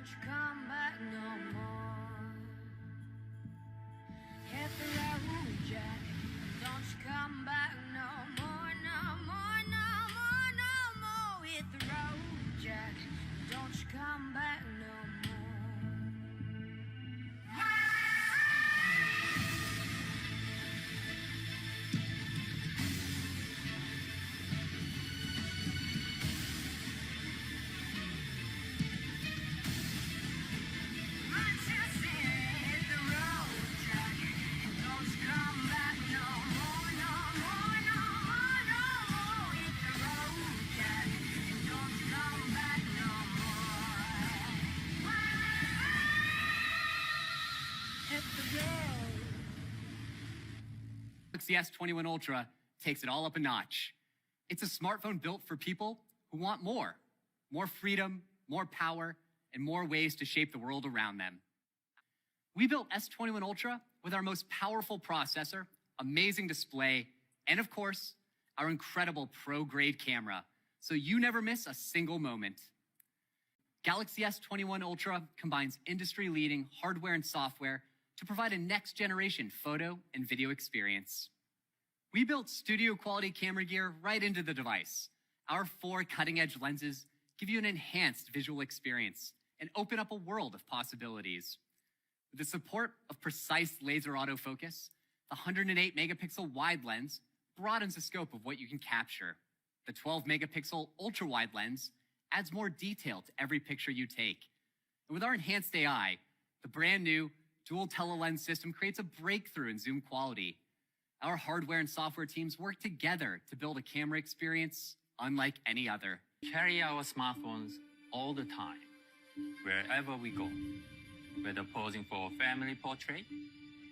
don't you come back no more. Hit the road, Jack, don't you come back no more, no more, no more, no more. Hit the road, Jack, don't you come back no more. Galaxy S21 Ultra takes it all up a notch. It's a smartphone built for people who want more. More freedom, more power, and more ways to shape the world around them. We built S21 Ultra with our most powerful processor, amazing display, and of course, our incredible pro-grade camera, so you never miss a single moment. Galaxy S21 Ultra combines industry-leading hardware and software to provide a next-generation photo and video experience. We built studio-quality camera gear right into the device. Our 4 cutting-edge lenses give you an enhanced visual experience and open up a world of possibilities. With the support of precise laser autofocus, the 108-megapixel wide lens broadens the scope of what you can capture. The 12-megapixel ultra-wide lens adds more detail to every picture you take. And with our enhanced AI, the brand-new dual telelens system creates a breakthrough in zoom quality. Our hardware and software teams work together to build a camera experience unlike any other. Carry our smartphones all the time, wherever we go. Whether posing for a family portrait,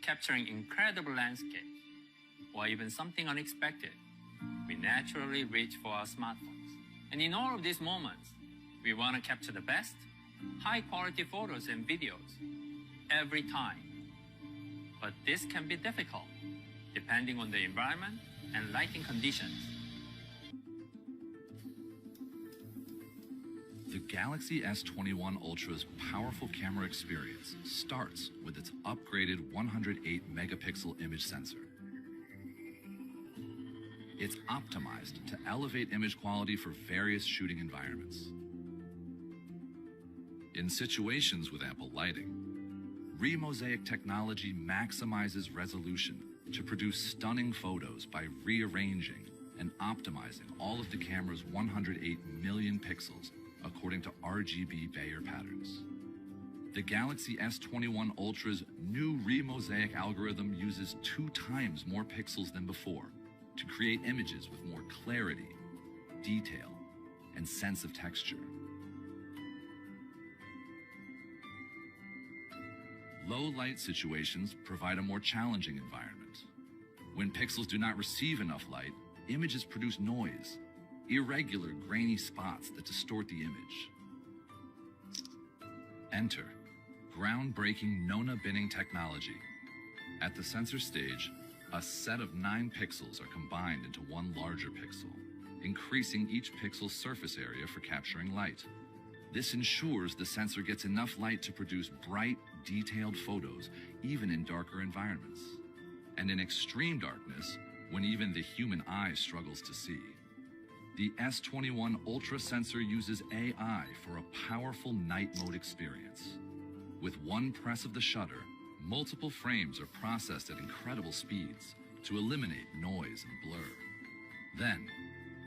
capturing incredible landscapes, or even something unexpected, we naturally reach for our smartphones. And in all of these moments, we want to capture the best, high-quality photos and videos every time. But this can be difficult, depending on the environment and lighting conditions. The Galaxy S21 Ultra's powerful camera experience starts with its upgraded 108-megapixel image sensor. It's optimized to elevate image quality for various shooting environments. In situations with ample lighting, mmWave technology maximizes resolution to produce stunning photos by rearranging and optimizing all of the camera's 108 million pixels according to RGB Bayer patterns. The Galaxy S21 Ultra's new mmWave algorithm uses 2 times more pixels than before to create images with more clarity, detail, and sense of texture. Low light situations provide a more challenging environment. When pixels do not receive enough light, images produce noise, irregular, grainy spots that distort the image. Enter groundbreaking Nona binning technology. At the sensor stage, a set of 9 pixels are combined into one larger pixel, increasing each pixel's surface area for capturing light. This ensures the sensor gets enough light to produce bright, detailed photos, even in darker environments. And in extreme darkness, when even the human eye struggles to see. The S21 Ultra sensor uses AI for a powerful night mode experience. With one press of the shutter, multiple frames are processed at incredible speeds to eliminate noise and blur. Then,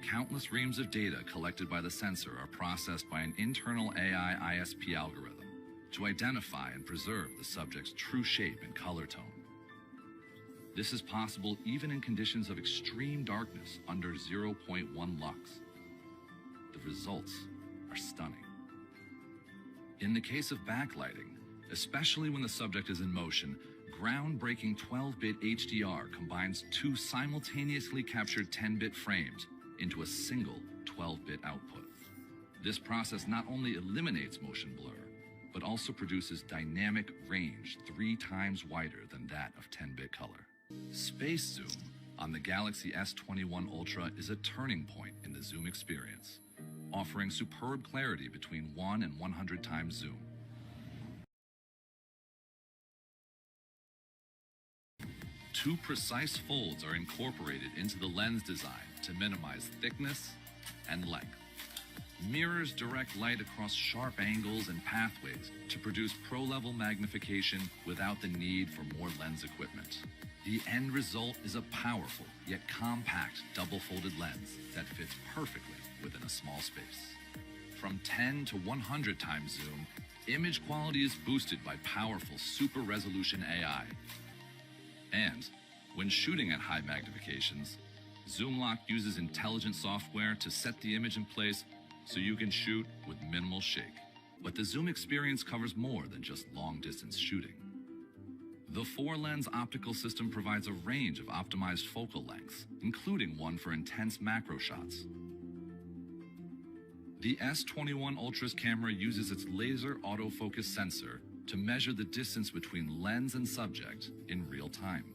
countless reams of data collected by the sensor are processed by an internal AI ISP algorithm to identify and preserve the subject's true shape and color tone. This is possible even in conditions of extreme darkness under 0.1 lux. The results are stunning. In the case of backlighting, especially when the subject is in motion, groundbreaking 12-bit HDR combines 2 simultaneously captured 10-bit frames into a single 12-bit output. This process not only eliminates motion blur, but also produces dynamic range 3 times wider than that of 10-bit color. Space zoom on the Galaxy S21 Ultra is a turning point in the zoom experience, offering superb clarity between 1 and 100 times zoom, Two precise folds are incorporated into the lens design to minimize thickness and length. Mirrors direct light across sharp angles and pathways to produce pro-level magnification without the need for more lens equipment. The end result is a powerful yet compact double-folded lens that fits perfectly within a small space. From 10 to 100 times zoom, image quality is boosted by powerful super-resolution AI. And when shooting at high magnifications, Zoom Lock uses intelligent software to set the image in place so you can shoot with minimal shake. But the Zoom experience covers more than just long-distance shooting. The 4-lens optical system provides a range of optimized focal lengths, including one for intense macro shots. The S21 Ultra's camera uses its laser autofocus sensor to measure the distance between lens and subject in real time.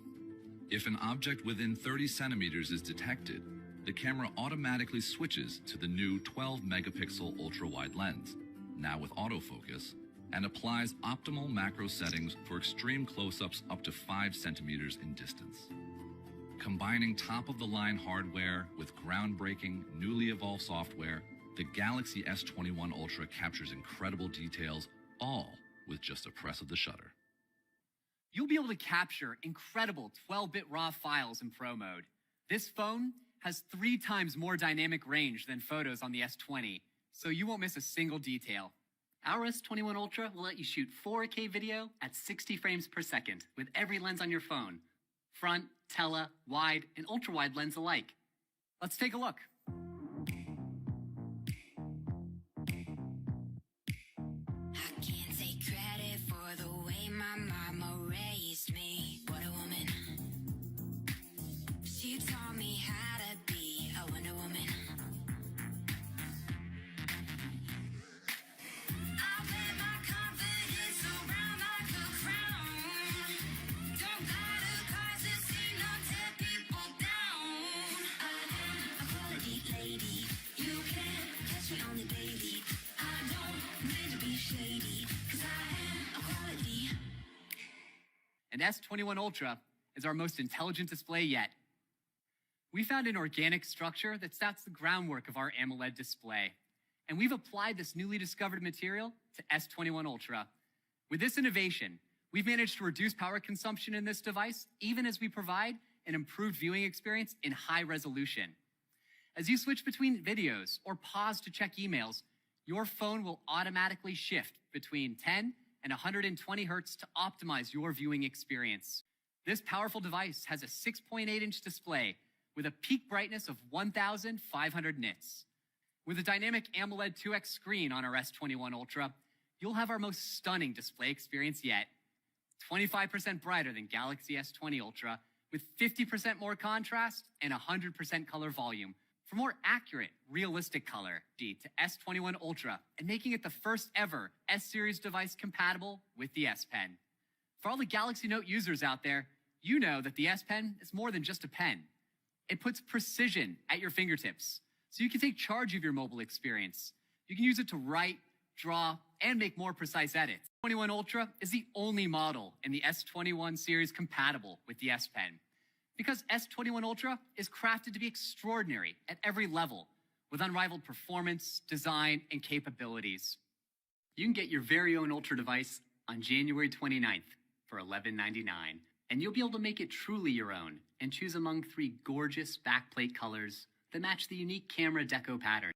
If an object within 30 centimeters is detected, the camera automatically switches to the new 12-megapixel ultra-wide lens, now with autofocus, and applies optimal macro settings for extreme close-ups up to 5 centimeters in distance. Combining top-of-the-line hardware with groundbreaking, newly evolved software, the Galaxy S21 Ultra captures incredible details, all with just a press of the shutter. You'll be able to capture incredible 12-bit RAW files in Pro Mode. This phone has 3 times more dynamic range than photos on the S20, so you won't miss a single detail. Our S21 Ultra will let you shoot 4K video at 60 frames per second with every lens on your phone. Front, tele, wide, and ultra-wide lens alike. Let's take a look. I can't take credit for the way my mama raised me. What a woman. She taught me how to be a Wonder Woman. I wear my confidence around like a crown. Don't gotta cause a scene or tear people down. I am a quality lady. You can't catch me on the daily. I don't need to be shady, 'cause I am a quality. And S21 Ultra is our most intelligent display yet. We found an organic structure that sets the groundwork of our AMOLED display, and we've applied this newly discovered material to S21 Ultra. With this innovation, we've managed to reduce power consumption in this device, even as we provide an improved viewing experience in high resolution. As you switch between videos or pause to check emails, your phone will automatically shift between 10 and 120 hertz to optimize your viewing experience. This powerful device has a 6.8-inch display with a peak brightness of 1,500 nits. With a dynamic AMOLED 2X screen on our S21 Ultra, you'll have our most stunning display experience yet. 25% brighter than Galaxy S20 Ultra, with 50% more contrast and 100% color volume, for more accurate, realistic color to S21 Ultra, and making it the first ever S-Series device compatible with the S Pen. For all the Galaxy Note users out there, you know that the S Pen is more than just a pen. It puts precision at your fingertips, so you can take charge of your mobile experience. You can use it to write, draw, and make more precise edits. S21 Ultra is the only model in the S21 series compatible with the S Pen, because S21 Ultra is crafted to be extraordinary at every level, with unrivaled performance, design, and capabilities. You can get your very own Ultra device on January 29th for $11.99, and you'll be able to make it truly your own and choose among 3 gorgeous backplate colors that match the unique camera deco pattern.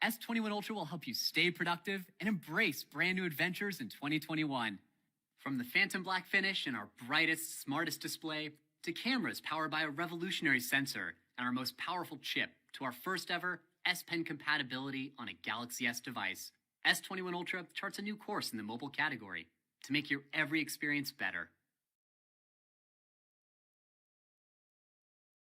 S21 Ultra will help you stay productive and embrace brand new adventures in 2021. From the phantom black finish in our brightest, smartest display, to cameras powered by a revolutionary sensor and our most powerful chip, to our first ever S Pen compatibility on a Galaxy S device, S21 Ultra charts a new course in the mobile category to make your every experience better.